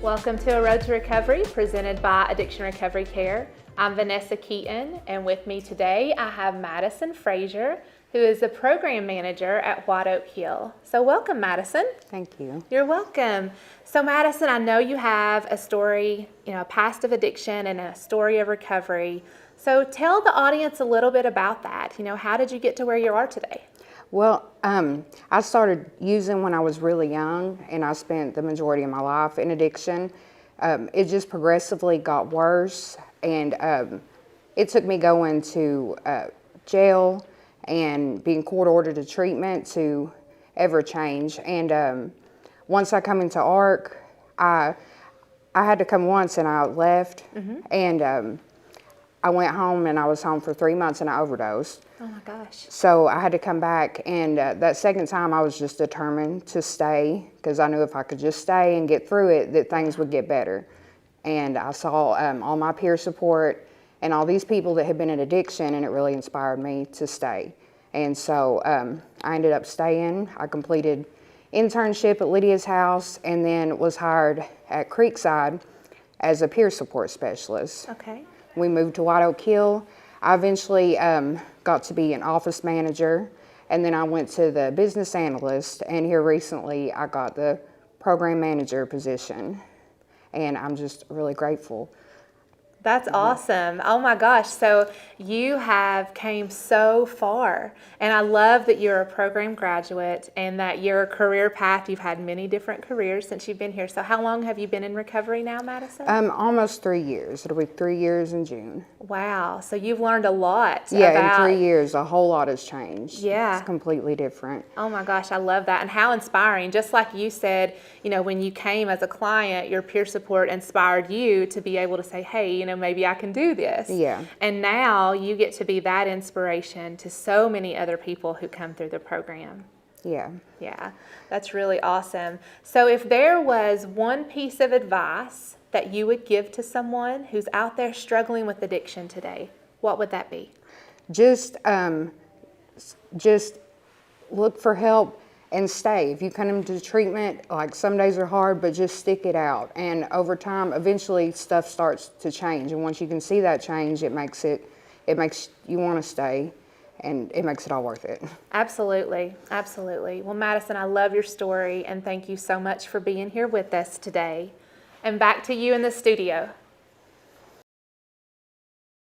Welcome to A Road to Recovery, presented by Addiction Recovery Care. I'm Vanessa Keaton, and with me today I have Madison Frasure, who is the program manager at White Oak Hill. So welcome, Madison. Thank you. You're welcome. So Madison, I know you have a story, a past of addiction and a story of recovery. So tell the audience a little bit about that. How did you get to where you are today? Well, I started using when I was really young, and I spent the majority of my life in addiction. It just progressively got worse, and it took me going to jail and being court-ordered to treatment to ever change. And once I come into ARC, I had to come once, and I left, and I went home, and I was home for 3 months, and I overdosed. Oh my gosh. So I had to come back, and that second time I was just determined to stay, because I knew if I could just stay and get through it, that things would get better. And I saw all my peer support and all these people that had been in addiction, and it really inspired me to stay. And so I ended up staying. I completed internship at Lydia's house, and then was hired at Creekside as a peer support specialist. Okay. We moved to White Oak Hill. I eventually got to be an office manager, and then I went to the business analyst, and here recently I got the program manager position, and I'm just really grateful. That's awesome. Oh my gosh. So you have came so far, and I love that you're a program graduate and that your career path, you've had many different careers since you've been here. So how long have you been in recovery now, Madison? Almost 3 years. It'll be 3 years in June. Wow. So you've learned a lot. Yeah, in 3 years, a whole lot has changed. Yeah. It's completely different. Oh my gosh, I love that. And how inspiring. Just like you said, when you came as a client, your peer support inspired you to be able to say, hey, maybe I can do this. Yeah. And now you get to be that inspiration to so many other people who come through the program. Yeah. Yeah, that's really awesome. So if there was one piece of advice that you would give to someone who's out there struggling with addiction today, what would that be? Just look for help and stay. If you come into treatment, like some days are hard, but just stick it out. And over time, eventually stuff starts to change. And once you can see that change, it makes you want to stay, and it makes it all worth it. Absolutely. Absolutely. Well, Madison, I love your story, and thank you so much for being here with us today. And back to you in the studio.